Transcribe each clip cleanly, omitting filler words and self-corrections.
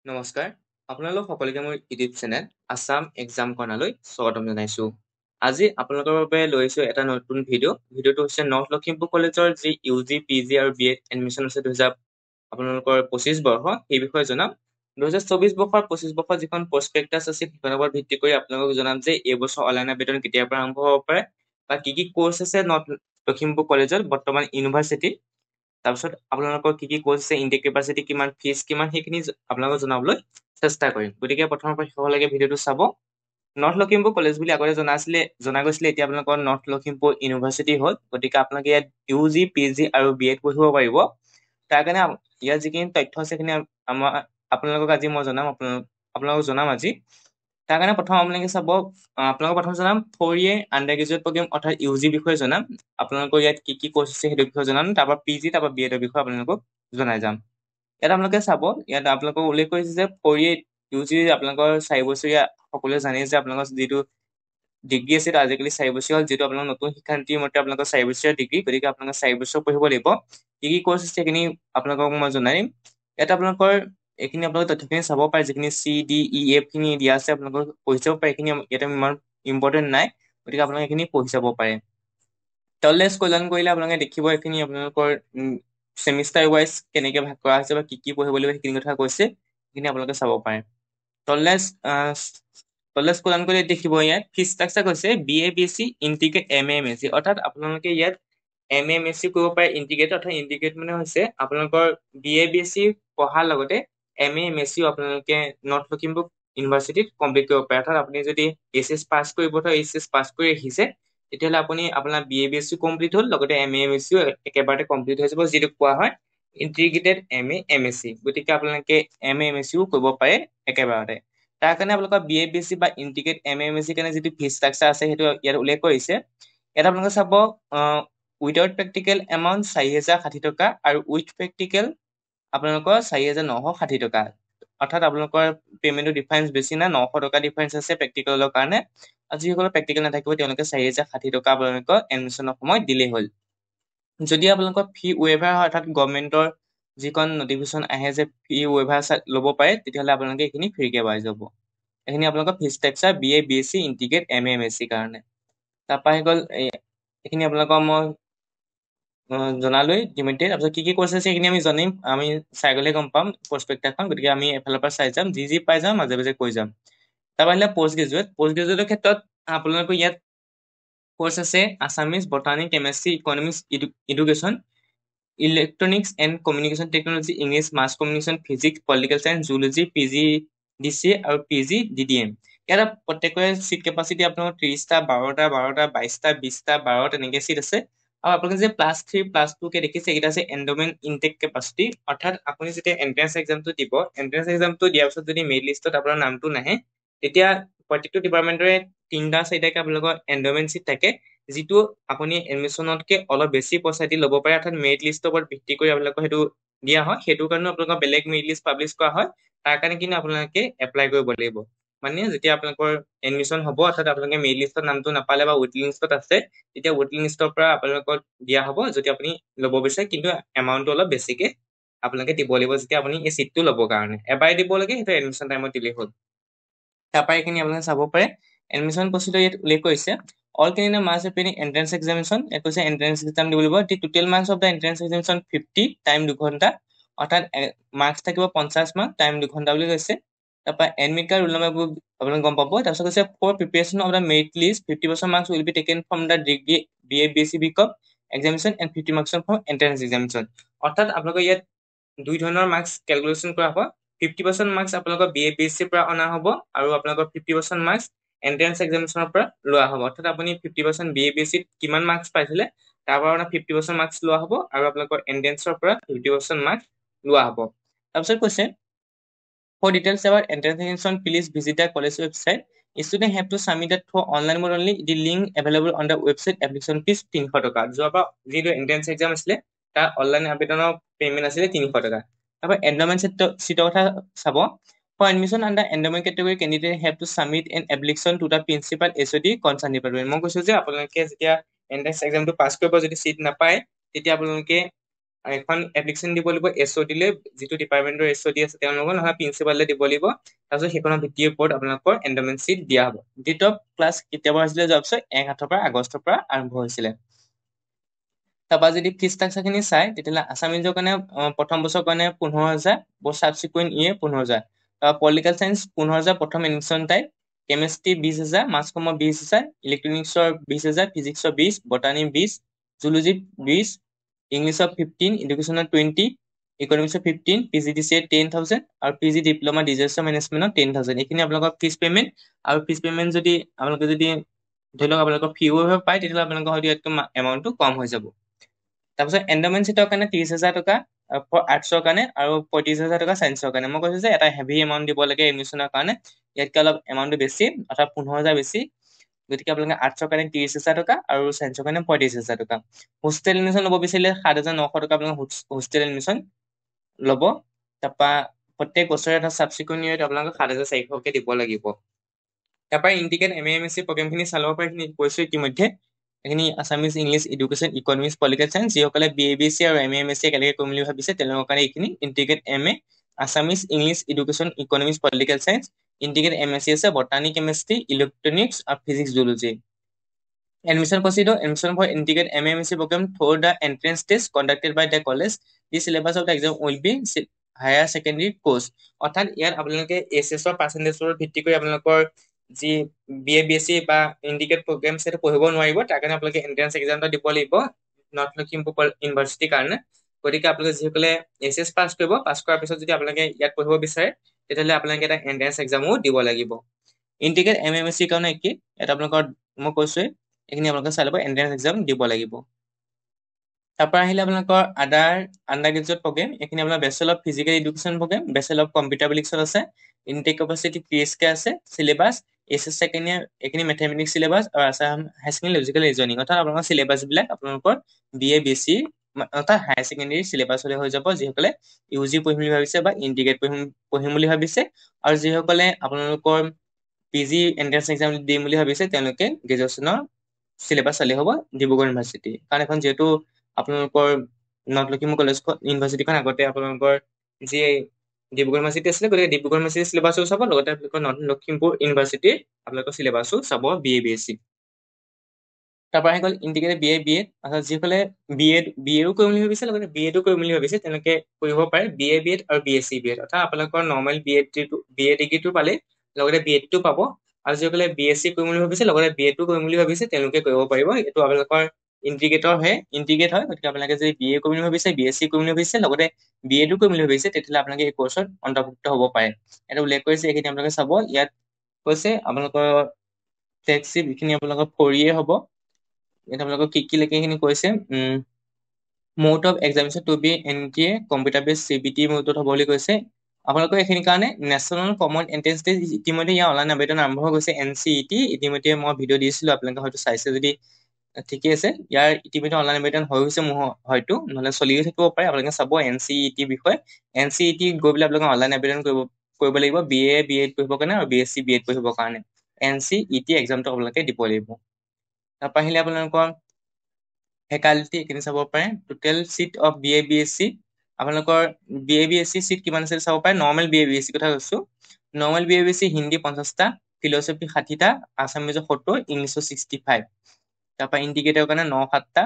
নমস্কাৰ আপোনালোক সকলোকে মোৰ ইউটিউব চেনেল আসাম এক্সাম কৰ্ণাৰলৈ স্বাগতম জনাইছো। আজি আপোনালোকৰ বাবে লৈছো এটা নতুন ভিডিঅ'টো হৈছে নৰ্থ লখিমপুৰ কলেজৰ যি ইউজি পিজি আৰু বিএড এডমিশ্যন আছে আপোনালোকৰ 25 বৰ্ষ সেই বিষয়ে জনাম। 2024 বৰ্ষৰ 25 বৰ্ষৰ যিখন প্ৰস্পেক্টাছ আছিল সেইখনৰ ওপৰত ভিত্তি কৰি আপোনালোকক জনাম যে এই বছৰ অনলাইন আবেদন কেতিয়াৰ পৰা আৰম্ভ হ'ব পাৰে বা কি কোৰ্চ আছে নৰ্থ লখিমপুৰ কলেজত বৰ্তমান ইউনিভাৰ্চিটি। তাৰপিছত আপোনালোকৰ কি কোৰ্চ আছে, ইনটেক কেপাচিটি কিমান, ফিজ কিমান, সেইখিনি আপোনালোকক জনাবলৈ চেষ্টা কৰিম। গতিকে প্ৰথমৰ পৰা শেষলৈকে ভিডিঅ'টো চাব। নৰ্থ লখিমপুৰ কলেজ বুলি আগতে জনা গৈছিলে, এতিয়া আপোনালোকৰ নৰ্থ লখিমপুৰ ইউনিভাৰ্চিটি হ'ল। গতিকে আপোনালোকে ইয়াত ইউজি পিজি আৰু বিএড পঢ়িব পাৰিব। তাৰ কাৰণে ইয়াত যিখিনি তথ্য আছে সেইখিনি আপোনালোকক আজি মই জনাম আজি। তাৰ কাৰণে প্ৰথম আপোনালোকে চাব, আপোনালোকক প্ৰথম জনাম 4 year আণ্ডাৰ গ্ৰেজুৱেট প্ৰগ্ৰেম অৰ্থাৎ ইউজি বিষয়ে জনাম। আপোনালোকৰ ইয়াত কি কোৰ্চ আছে সেইটো বিষয়ে জনাম, তাৰপৰা পিজি তাৰপৰা বিএডৰ বিষয়ে আপোনালোকক জনাই যাম। ইয়াত আপোনালোকে চাব, ইয়াত আপোনালোকক উল্লেখ কৰিছে যে 4 year ইউজি আপোনালোকৰ 4 বছৰীয়া, সকলোৱে জানে যে আপোনালোকৰ যিটো ডিগ্ৰী আছে আজিকালি 4 বছৰীয়া হ'ল, যিটো আপোনালোকৰ নতুন শিক্ষানীতিৰ মতে আপোনালোকৰ 4 বছৰীয়া ডিগ্ৰী। গতিকে আপোনালোকে 4 বছৰ পঢ়িব লাগিব। কি কোৰ্চ আছে সেইখিনি আপোনালোকক মই জনাই দিম। ইয়াত আপোনালোকৰ এইখিনি আপোনালোকে তথ্যখিনি চাব পাৰে, যিখিনি CDEF খিনি দিয়া আছে আপোনালোকৰ পঢ়ি চাব পাৰে। এইখিনি ইয়াতে ইমান ইম্পৰ্টেণ্ট নাই, গতিকে আপোনালোকে এইখিনি পঢ়ি চাব পাৰে। তললৈ স্ক্ৰল ডাউন কৰিলে আপোনালোকে দেখিব এইখিনি আপোনালোকৰ চেমিষ্টাৰ ৱাইজ কেনেকে ভাগ কৰা হৈছে বা কি পঢ়িব লাগিব সেইখিনি কথা কৈছে, সেইখিনি আপোনালোকে চাব পাৰে। তললৈ স্ক্ৰল ডাউন কৰি দেখিব ইয়াত ফিজ ষ্ট্ৰাকচাৰ কৈছে BA-BSc ইন্টিগ্ৰেট MA-MSc, অৰ্থাৎ আপোনালোকে ইয়াত MA-MSc কৰিব পাৰে ইন্টিগ্ৰেট। অৰ্থাৎ ইন্টিগ্ৰেট মানে হৈছে আপোনালোকৰ BA-BSc পঢ়াৰ লগতে MA-MSc আপোনালোকে নৰ্থ লখিমপুৰ ইউনিভাৰ্চিটিত কমপ্লিট কৰিব পাৰে। অৰ্থাৎ আপুনি যদি HS পাছ কৰিব, HS পাছ কৰি আহিছে, তেতিয়াহ'লে আপুনি আপোনাৰ BA-BSc কমপ্লিট হ'ল, লগতে MA-MSc একেবাৰতে কমপ্লিট হৈ যাব, যিটো কোৱা হয় ইন্টিগ্ৰেটেড MA-MSc। গতিকে আপোনালোকে MA-MSc কৰিব পাৰে একেবাৰতে। তাৰ কাৰণে আপোনালোকৰ BA-BSc বা ইন্টিগ্ৰেট MA-MSc কাৰণে যিটো ফিজ ষ্ট্ৰাকচাৰ আছে সেইটো ইয়াত উল্লেখ কৰিছে। ইয়াত আপোনালোকে চাব উইদাউট প্ৰেক্টিকেল এমাউণ্ট 4,060 টকা আৰু উইথ প্ৰেক্টিকেল আপোনালোকৰ 4,960 টকা। অৰ্থাৎ আপোনালোকৰ পেমেণ্টৰ ডিফাৰেঞ্চ বেছি নাই, 900 টকা ডিফাৰেঞ্চ আছে প্ৰেক্টিকেলৰ কাৰণে। আৰু যিসকলৰ প্ৰেক্টিকেল নাথাকিব তেওঁলোকে 4,060 টকা আপোনালোকৰ এডমিশ্যনৰ সময়ত দিলেই হ'ল। যদি আপোনালোকৰ ফি ৱেইভাৰ হয়, অৰ্থাৎ গভৰ্ণমেণ্টৰ যিখন নটিফিকেশ্যন আহে যে ফি ৱেইভাৰ ল'ব পাৰে, তেতিয়াহ'লে আপোনালোকে এইখিনি ফ্ৰীকে পাই যাব। এইখিনি আপোনালোকৰ ফিজ ষ্ট্ৰাকচাৰ BA-BSc ইন্টিগ্ৰেট MA-MSc কাৰণে। তাৰপৰা আহি গ'ল এইখিনি আপোনালোকৰ মই জনালোৱেই ইতিমধ্যে। তাৰপিছত কি কোৰ্চ আছে সেইখিনি আমি জানিম, আমি চাই গ'লে গম পাম প্ৰস্পেক্টাছখন। গতিকে আমি এফালৰ পৰা চাই যাম, যি পাই যাম মাজে মাজে কৈ যাম। তাৰপৰা আহিলে পষ্ট গ্ৰেজুৱেটৰ ক্ষেত্ৰত আপোনালোকৰ ইয়াত কোৰ্চ আছে Assamese, botany, chemistry, economics, education, electronics and communication technology, English, mass communication, physics, political science, zoology, PGDCA আৰু PGDDM। ইয়াত প্ৰত্যেকৰে চিট কেপাচিটি আপোনালোকৰ 30টা, 12টা, 22টা, 20টা, 12 তেনেকে চিট আছে। আৰু আপোনালোকে যে +3+2 কে দেখিছে, এইকেইটা আছে এণ্ডমেণ্ট ইনটেক কেপাচিটি। অৰ্থাৎ আপুনি যেতিয়া এন্ট্ৰেন্স এক্সামটো দিব, এন্ট্ৰেন্স এক্সামটো দিয়াৰ পিছত যদি মেৰিট লিষ্টত আপোনাৰ নামটো নাহে, তেতিয়া প্ৰত্যেকটো ডিপাৰ্টমেণ্টৰে 3টা-4টাকে আপোনালোকৰ এণ্ডমেণ্ট চিট থাকে, যিটো আপুনি এডমিশ্যনতকে অলপ বেছি পইচা দি ল'ব পাৰে। অৰ্থাৎ মেৰিট লিষ্টৰ ওপৰত ভিত্তি কৰি আপোনালোকক সেইটো দিয়া হয়। সেইটো কাৰণেও আপোনালোকৰ বেলেগ মেৰিট লিষ্ট পাব্লিছ কৰা হয়। তাৰ কাৰণে কিন্তু আপোনালোকে এপ্লাই কৰিব লাগিব। মানে যেতিয়া আপোনালোকৰ এডমিশ্যন হ'ব, অৰ্থাৎ আপোনালোকে মেৰিট লিষ্টত নামটো নাপালে বা ৱেটিং লিষ্টত আছে, তেতিয়া ৱেটিং লিষ্টৰ পৰা আপোনালোকক দিয়া হ'ব যদি আপুনি ল'ব বিচাৰে, কিন্তু এমাউণ্টটো অলপ বেছিকে আপোনালোকে দিব লাগিব যেতিয়া আপুনি এই চিটটো ল'বৰ কাৰণে। এবাৰে দিব লাগে, সেইটো এডমিশ্যন টাইমত দিলেই হ'ল। তাৰপৰা এইখিনি আপোনালোকে চাব পাৰে। এডমিশ্যন প্ৰচিডিউৰ ইয়াত উল্লেখ কৰিছে all candidate must appear entrance examination। এইটো হৈছে এন্ট্ৰেন্স এক্সাম দিব লাগিব। The total marks of the entrance examination 50, time 2 ঘণ্টা। অৰ্থাৎ মাৰ্কছ থাকিব 50 মাৰ্ক, টাইম 2 ঘণ্টা বুলি কৈছে। তাৰপৰা এডমিট কাৰ্ড ৰোল নম্বৰবোৰ আপোনালোকে গম পাব। তাৰপিছত কৈছে for preparation of the merit list 50% marks will be taken from the degree BA-BSc BCom examination and 50 marks from entrance examination. অৰ্থাৎ আপোনালোকৰ ইয়াত দুই ধৰণৰ মাৰ্কছ কেলকুলেশ্যন কৰা হ'ব। 50% মাৰ্কছ আপোনালোকৰ BA-BSc পৰা অনা হ'ব আৰু আপোনালোকৰ 50% মাৰ্কছ এন্ট্ৰেন্স এক্সামিনেশ্যনৰ পৰা লোৱা হ'ব। অৰ্থাৎ আপুনি 50% BA-BSc কিমান মাৰ্কছ পাইছিলে তাৰ পৰা আপোনাৰ 50% মাৰ্কছ লোৱা হ'ব আৰু আপোনালোকৰ এন্ট্ৰেন্সৰ পৰা 50% মাৰ্কছ লোৱা হ'ব। তাৰপিছত কৈছে for details about entrance examination please visit the college website. Students have to submit it for online mode only. The link available on the website. Application fees 300 টকা। যোৱাবাৰ যিটো এন্ট্ৰেন্স এক্সাম আছিলে তাৰ অনলাইন আবেদনৰ পেমেন্ট আছিলে 300 টকা। তাৰপৰা এণ্ডমেণ্ট চিটৰ কথা চাব। For admission under endowment category, candidate have to submit an application to the principal HOD concerned department. মই কৈছো যে আপোনালোকে যেতিয়া এন্ট্ৰেন্স এক্সামটো পাছ কৰিব, যদি চিট নাপায় তেতিয়া আপোনালোকে এখন এপ্লিকেশ্যন দিব লাগিব এছঅ'ডি লৈ, যিটো ডিপাৰ্টমেণ্টৰ এছঅ'ডি আছে তেওঁলোকৰ, নহয় প্ৰিন্সিপাললৈ দিব লাগিব। তাৰপিছত সেইখনৰ ভিত্তিৰ ওপৰত আপোনালোকৰ এণ্ডমেণ্ট শ্বীট দিয়া হ'ব। দ্বিতীয় ক্লাছ কেতিয়াবা হৈছিলে যোৱাৰ পিছত 1 পৰা আগষ্টৰ পৰা আৰম্ভ হৈছিলে। তাৰপৰা যদি ফিজ ষ্ট্ৰাকচাৰখিনি চাই তেতিয়াহ'লে আছামিজৰ কাৰণে প্ৰথম বছৰৰ কাৰণে 15,000, ছাবচিকুৱেণ্ট ইয়ে 15,000। পলিটিকেল চায়েন্স 15,000 প্ৰথম এডমিশ্যন টাইপ, কেমেষ্ট্ৰি 20,000, মাছ কমৰ 20,000, ইলেক্ট্ৰনিক্সৰ 20,000, ফিজিক্সৰ 20, বটানী 20, জুলজি 20, ইংলিছৰ 15, এডুকেশ্যনৰ 20, ইকনমিক্সৰ 15, PGDCA 10,000 আৰু PG ডিপ্ল'মা ডিজাষ্টাৰ মেনেজমেণ্টৰ 10,000। এইখিনি আপোনালোকৰ ফিজ পে'মেণ্ট। আৰু ফিজ পে'মেণ্ট যদি আপোনালোকে যদি ধৰি লওক আপোনালোকৰ ফিও পায় তেতিয়াহ'লে আপোনালোকৰ হয়তো ইয়াতকৈ এমাউণ্টটো কম হৈ যাব। তাৰপিছত এণ্ডমেণ্ট শ্বীটৰ কাৰণে 30,000 টকা আৰ্টছৰ কাৰণে আৰু 35,000 টকা ছায়েন্সৰ কাৰণে। মই কৈছো যে এটা হেভি এমাউণ্ট দিব লাগে এডমিশ্যনৰ কাৰণে, ইয়াতকৈ অলপ এমাউণ্টটো বেছি, অৰ্থাৎ 15,000 বেছি। গতিকে আপোনালোকে আৰ্টছৰ কাৰণে 30,000 টকা আৰু ছায়েন্সৰ কাৰণে 35,000 টকা। হোষ্টেল এডমিশ্যন ল'ব বিচাৰিলে 7,900 টকা আপোনালোকে হোষ্টেল এডমিশ্যন ল'ব। তাৰপৰা প্ৰত্যেক বছৰে এটা ছাবচিকুৱেণ্ট ইয়েৰত আপোনালোকে 7,400কে দিব লাগিব। তাৰপৰা ইণ্টিগ্ৰেট MA/MSc প্ৰগ্ৰেমখিনি চাই ল'ব পাৰে, এইখিনি কৈছো ইতিমধ্যে। এইখিনি Assamese, English, education, economics, political science, যিসকলে BA/BSc আৰু MA/MSc একেলগে কৰিম বুলি ভাবিছে তেওঁলোকৰ কাৰণে এইখিনি integrate MA, Assamese, English, education, economics, political science. Integrate MSc আছে বটানী, কেমেষ্ট্ৰি, ইলেক্ট্ৰনিক্স আৰু physics, zoology. Admission procedure: admission for integrated MA/MSc program through the entrance test conducted by the college. The syllabus of the exam will be higher secondary course. অৰ্থাৎ ইয়াত আপোনালোকে এছএছৰ পাৰ্চেণ্টেজৰ ভিত্তি কৰি আপোনালোকৰ যি BA/BSc বা integrate programme সেইটো পঢ়িব নোৱাৰিব। তাৰ কাৰণে আপোনালোকে এণ্ট্ৰেন্স এক্সাম এটা দিব লাগিব নৰ্থ লখিমপুৰ ইউনিভাৰ্চিটিৰ কাৰণে। গতিকে আপোনালোকে যিসকলে এছএছ পাছ কৰিব, পাছ কৰাৰ পিছত যদি আপোনালোকে ইয়াত পঢ়িব বিচাৰে তেতিয়াহ'লে আপোনালোকে এটা এণ্ট্ৰেন্স এক্সামো দিব লাগিব। ইণ্টিগ্ৰেট MA/MSc কাৰণে কি এটা আপোনালোকৰ মই কৈছোৱে, এইখিনি আপোনালোকে চাই ল'ব, এণ্ট্ৰেন্স এক্সাম দিব লাগিব। তাৰপৰা আহিলে আপোনালোকৰ আণ্ডাৰ গ্ৰেজুৱেট প্ৰগ্ৰেম। এইখিনি আপোনাৰ bachelor of physical education programme, bachelor of computer application আছে, ইনটেক কেপাচিটি 30K আছে, চিলেবাছ এছএছ ছেকেণ্ড ইয়াৰ এইখিনি মেথমেটিক্স চিলেবাছ আৰু Assam higher secondary logical reasoning. অৰ্থাৎ আপোনালোকৰ চিলেবাছবিলাক আপোনালোকৰ BA/BSc অৰ্থাৎ হায়াৰ ছেকেণ্ডেৰী চিলেবাছ হ'লে হৈ যাব, যিসকলে UG পঢ়িম বুলি ভাবিছে বা ইণ্টিগ্ৰেট পঢ়িম বুলি ভাবিছে। আৰু যিসকলে আপোনালোকৰ PG এণ্ট্ৰেন্স এক্সাম দিম বুলি ভাবিছে তেওঁলোকে গ্ৰেজুৱেশ্যনৰ চিলেবাছ চালে হ'ব ডিব্ৰুগড় ইউনিভাৰ্চিটি। কাৰণ এখন যিহেতু আপোনালোকৰ নৰ্থ লখিমপুৰ কলেজ ইউনিভাৰ্চিটিখন আগতে আপোনালোকৰ যি ডিব্ৰুগড় ইউনিভাৰ্চিটি আছিলে, গতিকে ডিব্ৰুগড় ইউনিভাৰ্চিটিৰ চিলেবাছো চাব, লগতে আপোনালোকৰ নৰ্থ লখিমপুৰ ইউনিভাৰ্চিটিৰ আপোনালোকৰ চিলেবাছো চাব BA/BSc। তাৰপৰা আহি গ'ল ইণ্টিগ্ৰেটেড BA/BEd। যিসকলে BA কৰিম বুলি ভাবিছে লগতে BEdo কৰিম বুলি ভাবিছে তেওঁলোকে কৰিব পাৰে BA/BEd আৰু BSc-BEd। অৰ্থাৎ আপোনালোকৰ নৰ্মেল BA ডিগ্ৰীটো পালে লগতে BEdটো পাব। আৰু যিসকলে BSc কৰিম বুলি ভাবিছে লগতে BEdটো কৰিম বুলি ভাবিছে তেওঁলোকে কৰিব পাৰিব। এইটো আপোনালোকৰ ইণ্টিগ্ৰেট হয়। গতিকে আপোনালোকে যদি BA কৰিম বুলি ভাবিছে, BSc কৰিম বুলি ভাবিছে লগতে BEdo কৰিম বুলি ভাবিছে তেতিয়াহ'লে আপোনালোকে এই কৰ্চত অন্তৰ্ভুক্ত হ'ব পাৰে। এটা উল্লেখ কৰিছে, এইখিনি আপোনালোকে চাব। ইয়াত কৈছে আপোনালোকৰ টেক্সট এইখিনি আপোনালোকৰ 4A হ'ব। ইয়াত আপোনালোকৰ কি লেখে এইখিনি কৈছে। Mode of examination to be NTA computer base CBT মোডত হ'ব বুলি কৈছে। আপোনালোকৰ এইখিনি কাৰণে নেশ্যনেল কমন এণ্ট্ৰেন্স টেষ্ট ইতিমধ্যে ইয়াৰ অনলাইন আবেদন আৰম্ভ হৈ গৈছে। NCET ইতিমধ্যে মই ভিডিঅ' দিছিলো, আপোনালোকে হয়তো চাইছে যদি ঠিকে আছে। ইয়াৰ ইতিমধ্যে অনলাইন আবেদন হৈ গৈছে, মোৰ হয়তো নহ'লে চলিও থাকিব পাৰে। আপোনালোকে চাব NCET বিষয়ে। NCET গৈ পেলাই আপোনালোকে অনলাইন আবেদন কৰিব লাগিব BA/BEd পঢ়িবৰ কাৰণে আৰু BSc-BEd পঢ়িবৰ কাৰণে। NCET এক্সামটো আপোনালোকে দিব লাগিব। তাৰপৰা আহিলে আপোনালোকৰ ফেকাল্টি এইখিনি চাব পাৰে। টোটেল চিট অফ BA/BSc আপোনালোকৰ BA/BSc চিট কিমান আছে চাব পাৰে। নৰ্মেল BA/BSc কথা কৈছো। নৰ্মেল BA/BSc হিন্দী 50টা, ফিলচফি 60টা, আছামিজৰ 70, ইংলিছৰ 65। তাৰপৰা ইণ্টিগ্ৰেটেডৰ কাৰণে 9-7টা,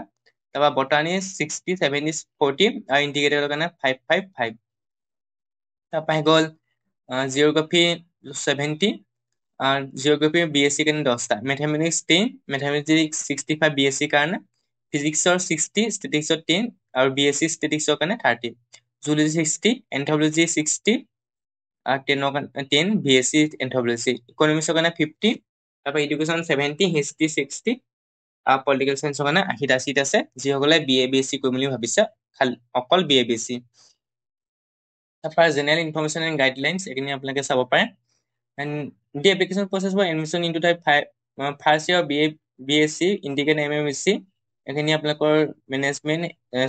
তাৰপৰা বটানী 60, 70, 40 আৰু ইণ্টিগ্ৰেটেডৰ কাৰণে 5-5-5। তাৰপৰা আহি গ'ল জিঅ'গ্ৰাফী 70, জিঅ'গ্ৰাফী BSc কাৰণে 10টা, মেথমেটিক্স 10, মেথমেটিক্স 65 BSc কাৰণে, ফিজিক্সৰ 60, ষ্টেটিক্সৰ 10 আৰু BSc ষ্টেটিক্সৰ কাৰণে 30, জুলজি 60, এন্থ্ৰপলজি 60 আৰু 10 BSc এন্থ্ৰপলজি, ইকনমিক্সৰ কাৰণে 50, তাৰপৰা এডুকেশ্যন 70, হিষ্ট্ৰী 60 আৰু পলিটিকেল চায়েন্সৰ কাৰণে 80টা চিট আছে, যিসকলে BA/BSc কৰিম বুলি ভাবিছে অকল BA/BSc। তাৰপৰা জেনেৰেল ইনফৰমেশ্যন এণ্ড গাইডলাইনছ এইখিনি আপোনালোকে চাব পাৰে। And the application process for admission into the first year of BSc integrated MA/MSc এইখিনি আপোনালোকৰ মেনেজমেণ্ট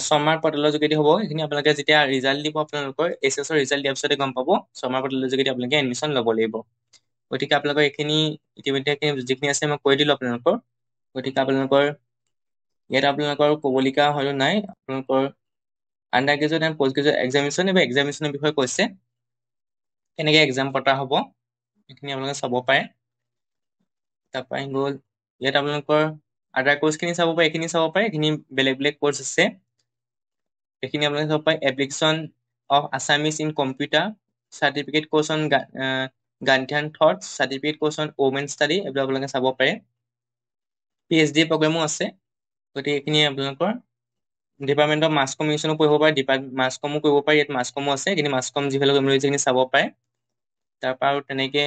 শৰ্মাৰ পৰ্টেলৰ যোগেদি হ'ব। এইখিনি আপোনালোকে যেতিয়া ৰিজাল্ট দিব, আপোনালোকৰ SSৰ ৰিজাল্ট দিয়াৰ পিছতে গম পাব। শৰ্মাৰ পৰ্টেলৰ যোগেদি আপোনালোকে এডমিশ্যন ল'ব লাগিব। গতিকে আপোনালোকৰ এইখিনি ইতিমধ্যে যিখিনি আছে মই কৈ দিলোঁ আপোনালোকৰ। গতিকে আপোনালোকৰ ইয়াত আপোনালোকৰ ক'বলগীয়া হয়তো নাই। আপোনালোকৰ under graduate and post graduate examination বা এক্সামিনেশ্যনৰ বিষয়ে কৈছে, কেনেকৈ এক্সাম পতা হ'ব এইখিনি আপোনালোকে চাব পাৰে। তাৰপৰা আহি গ'ল ইয়াত আপোনালোকৰ আদাৰ কোৰ্চখিনি চাব পাৰে, এইখিনি চাব পাৰে, এইখিনি বেলেগ বেলেগ কোৰ্চ আছে, এইখিনি আপোনালোকে চাব পাৰে। Application of Assamese in computer, certificate course on Gandhian thoughts, certificate course on women study, এইবিলাক আপোনালোকে চাব পাৰে। PhD প্ৰগ্ৰেমো আছে, গতিকে এইখিনি আপোনালোকৰ ডিপাৰ্টমেণ্ট অফ মাছ কমিউনিকেশ্যনো পঢ়িব পাৰে, মাছ কমো কৰিব পাৰে, ইয়াত মাছ কমো আছে, কিন্তু মাছ কম যিফালে কৰিম বুলি সেইখিনি চাব পাৰে। তাৰপৰা আৰু তেনেকে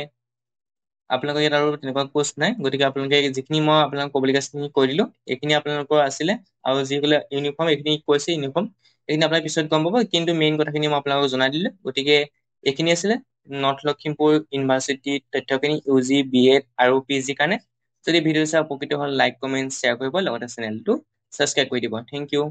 আপোনালোকৰ ইয়াত আৰু তেনেকুৱা কোৰ্চ নাই, গতিকে আপোনালোকে যিখিনি মই আপোনালোকক ক'বলগীয়াখিনি কৈ দিলোঁ, এইখিনি আপোনালোকৰ আছিলে। আৰু যিসকলে ইউনিফৰ্ম এইখিনি কৈছে ইউনিফৰ্ম এইখিনি আপোনাৰ পিছত গম পাব, কিন্তু মেইন কথাখিনি মই আপোনালোকক জনাই দিলোঁ। গতিকে এইখিনি আছিলে নৰ্থ লখিমপুৰ ইউনিভাৰ্চিটিৰ তথ্যখিনি UG BEd আৰু PG কাৰণে। যদি ভিডিঅ' চাই উপকৃত হ'ল লাইক কমেণ্ট শ্বেয়াৰ কৰিব, লগতে চেনেলটো ছাবস্ক্ৰাইব কৰি দিব। Thank U.